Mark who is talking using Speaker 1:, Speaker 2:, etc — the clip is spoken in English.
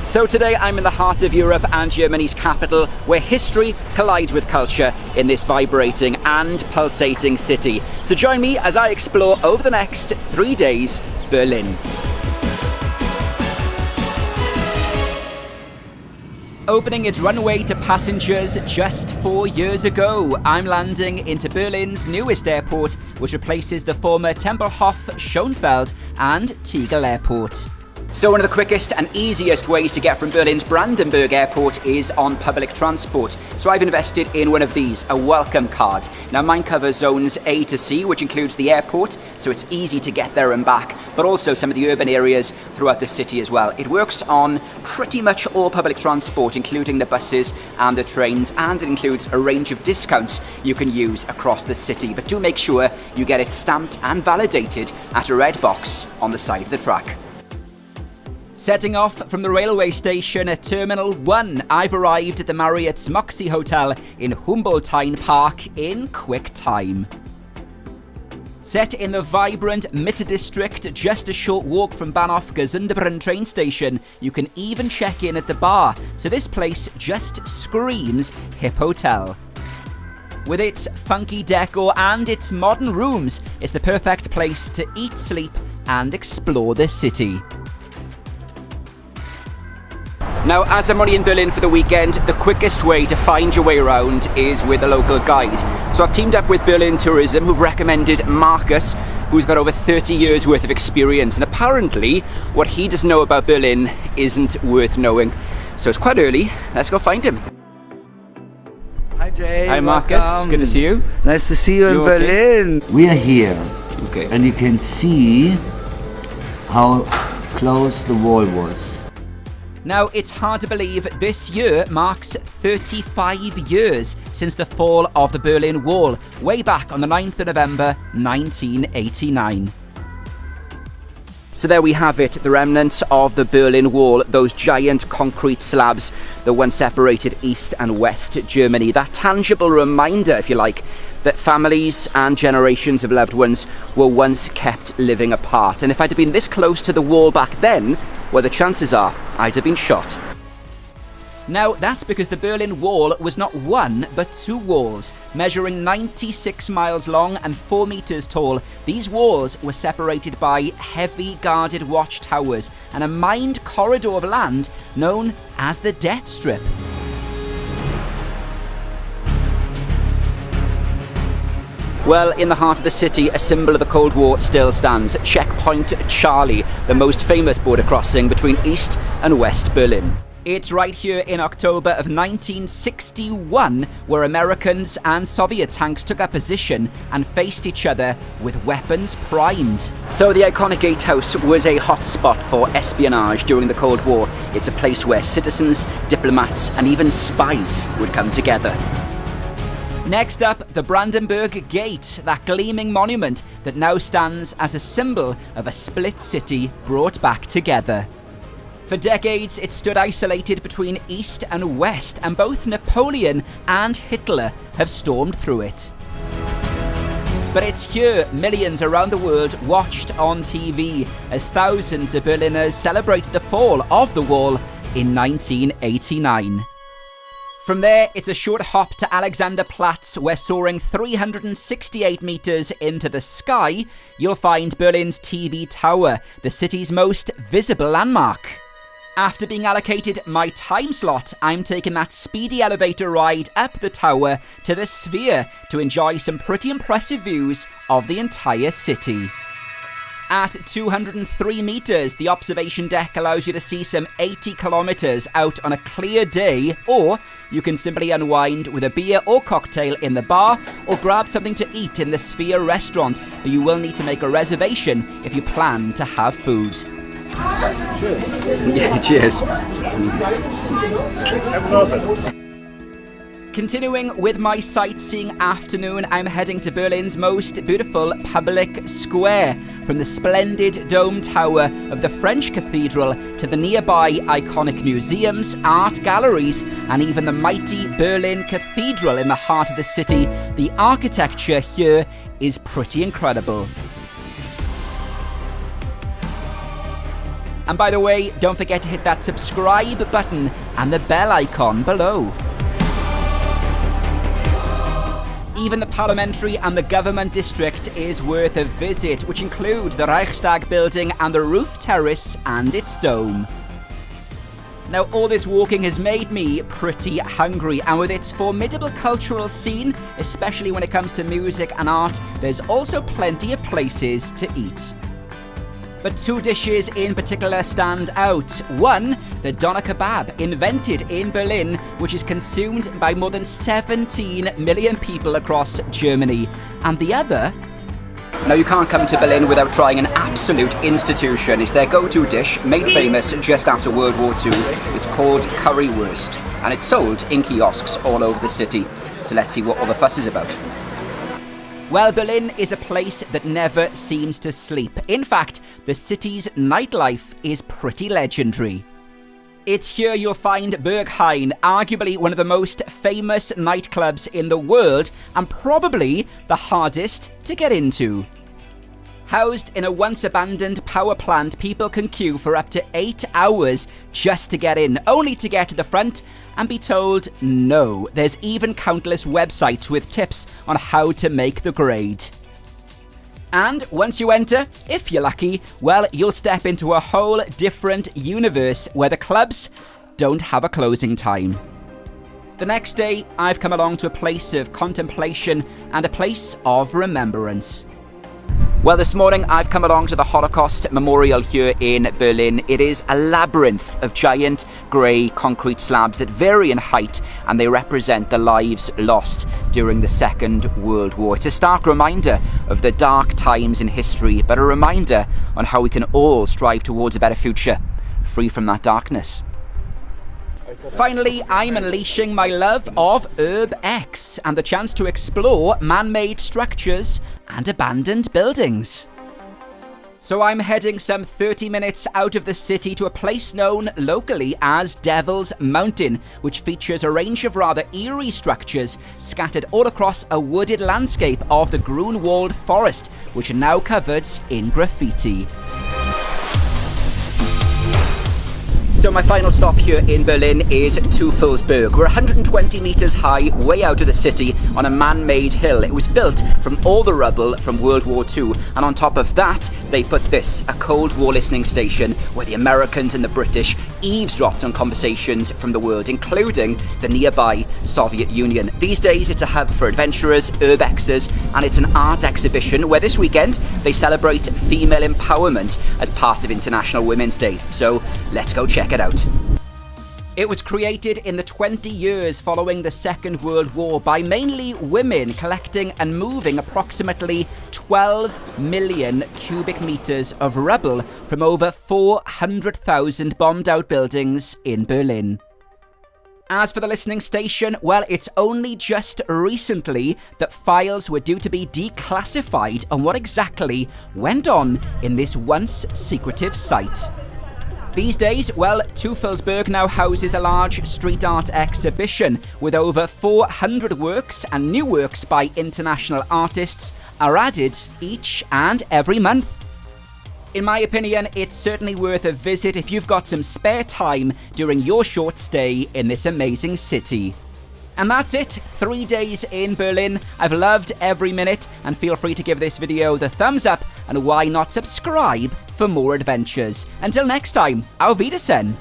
Speaker 1: So today I'm in the heart of Europe and Germany's capital, where history collides with culture in this vibrating and pulsating city. So join me as I explore over the next 3 days, Berlin. Opening its runway to passengers just 4 years ago, I'm landing into Berlin's newest airport, which replaces the former Tempelhof, Schönefeld and Tegel airport. So one of the quickest and easiest ways to get from Berlin's Brandenburg airport is on public transport. So I've invested in one of these, a welcome card. Now mine covers zones A to C, which includes the airport, so it's easy to get there and back, but also some of the urban areas throughout the city as well. It works on pretty much all public transport, including the buses and the trains, and it includes a range of discounts you can use across the city. But do make sure you get it stamped and validated at a red box on the side of the track. Setting off from the railway station at Terminal 1, I've arrived at the Marriott's Moxie Hotel in Humboldtine Park in quick time. Set in the vibrant Mitte district, just a short walk from Bahnhof Gesundbrunnen train station, you can even check in at the bar, so this place just screams hip hotel. With its funky decor and its modern rooms, it's the perfect place to eat, sleep and explore the city. Now, as I'm only in Berlin for the weekend, the quickest way to find your way around is with a local guide. So I've teamed up with Berlin Tourism, who've recommended Marcus, who's got over 30 years worth of experience. And apparently, what he doesn't know about Berlin isn't worth knowing. So it's quite early. Let's go find him.
Speaker 2: Hi Jay.
Speaker 1: Hi Marcus,
Speaker 2: welcome.
Speaker 1: Good to see you.
Speaker 2: Nice to see you in Berlin.
Speaker 3: Okay? We are here,
Speaker 1: Okay.
Speaker 3: and you can see how close the wall was.
Speaker 1: Now, it's hard to believe this year marks 35 years since the fall of the Berlin Wall, way back on the 9th of November 1989. So there we have it, the remnants of the Berlin Wall, those giant concrete slabs that once separated East and West Germany. That tangible reminder, if you like, that families and generations of loved ones were once kept living apart. And if I'd have been this close to the wall back then, well, the chances are I'd have been shot. Now, that's because the Berlin Wall was not one, but two walls. Measuring 96 miles long and 4 meters tall, these walls were separated by heavy guarded watchtowers and a mined corridor of land known as the Death Strip. Well, in the heart of the city, a symbol of the Cold War still stands. Checkpoint Charlie, the most famous border crossing between East and West Berlin. It's right here in October of 1961 where Americans and Soviet tanks took up position and faced each other with weapons primed. So the iconic gatehouse was a hotspot for espionage during the Cold War. It's a place where citizens, diplomats and even spies would come together. Next up, the Brandenburg Gate, that gleaming monument that now stands as a symbol of a split city brought back together. For decades, it stood isolated between East and West, and both Napoleon and Hitler have stormed through it. But it's here millions around the world watched on TV as thousands of Berliners celebrated the fall of the wall in 1989. From there, it's a short hop to Alexanderplatz, where soaring 368 meters into the sky, you'll find Berlin's TV Tower, the city's most visible landmark. After being allocated my time slot, I'm taking that speedy elevator ride up the tower to the Sphere to enjoy some pretty impressive views of the entire city. At 203 meters, the observation deck allows you to see some 80 kilometers out on a clear day, or you can simply unwind with a beer or cocktail in the bar, or grab something to eat in the Sphere restaurant, but you will need to make a reservation if you plan to have food.
Speaker 2: Cheers. Yeah, cheers.
Speaker 1: Continuing with my sightseeing afternoon, I'm heading to Berlin's most beautiful public square. From the splendid dome tower of the French cathedral to the nearby iconic museums, art galleries, and even the mighty Berlin Cathedral in the heart of the city, the architecture here is pretty incredible. And by the way, don't forget to hit that subscribe button and the bell icon below. Even the parliamentary and the government district is worth a visit, which includes the Reichstag building and the roof terrace and its dome. Now, all this walking has made me pretty hungry, and with its formidable cultural scene, especially when it comes to music and art, there's also plenty of places to eat. But two dishes in particular stand out. One, the doner kebab, invented in Berlin, which is consumed by more than 17 million people across Germany. And the other... Now, you can't come to Berlin without trying an absolute institution. It's their go-to dish, made famous just after World War II. It's called currywurst, and it's sold in kiosks all over the city. So let's see what all the fuss is about. Well, Berlin is a place that never seems to sleep. In fact, the city's nightlife is pretty legendary. It's here you'll find Berghain, arguably one of the most famous nightclubs in the world, and probably the hardest to get into. Housed in a once-abandoned power plant, people can queue for up to 8 hours just to get in, only to get to the front and be told no. There's even countless websites with tips on how to make the grade. And once you enter, if you're lucky, well, you'll step into a whole different universe where the clubs don't have a closing time. The next day, I've come along to a place of contemplation and a place of remembrance. Well, this morning I've come along to the Holocaust Memorial here in Berlin. It is a labyrinth of giant grey concrete slabs that vary in height, and they represent the lives lost during the Second World War. It's a stark reminder of the dark times in history, but a reminder on how we can all strive towards a better future, free from that darkness. Finally, I'm unleashing my love of UrbX and the chance to explore man-made structures and abandoned buildings. So I'm heading some 30 minutes out of the city to a place known locally as Devil's Mountain, which features a range of rather eerie structures scattered all across a wooded landscape of the Grunwald forest, which are now covered in graffiti. So my final stop here in Berlin is Teufelsberg. We're 120 metres high, way out of the city, on a man-made hill. It was built from all the rubble from World War II, and on top of that, they put this, a Cold War listening station where the Americans and the British eavesdropped on conversations from the world, including the nearby Soviet Union. These days, it's a hub for adventurers, urbexers, and it's an art exhibition where this weekend they celebrate female empowerment as part of International Women's Day. So let's go check it out. It was created in the 20 years following the Second World War by mainly women collecting and moving approximately 12 million cubic meters of rubble from over 400,000 bombed out buildings in Berlin. As for the listening station, well, it's only just recently that files were due to be declassified on what exactly went on in this once secretive site. These days, well, Teufelsberg now houses a large street art exhibition with over 400 works, and new works by international artists are added each and every month. In my opinion, it's certainly worth a visit if you've got some spare time during your short stay in this amazing city. And that's it, 3 days in Berlin. I've loved every minute, and feel free to give this video the thumbs up, and why not subscribe for more adventures. Until next time, auf Wiedersehen.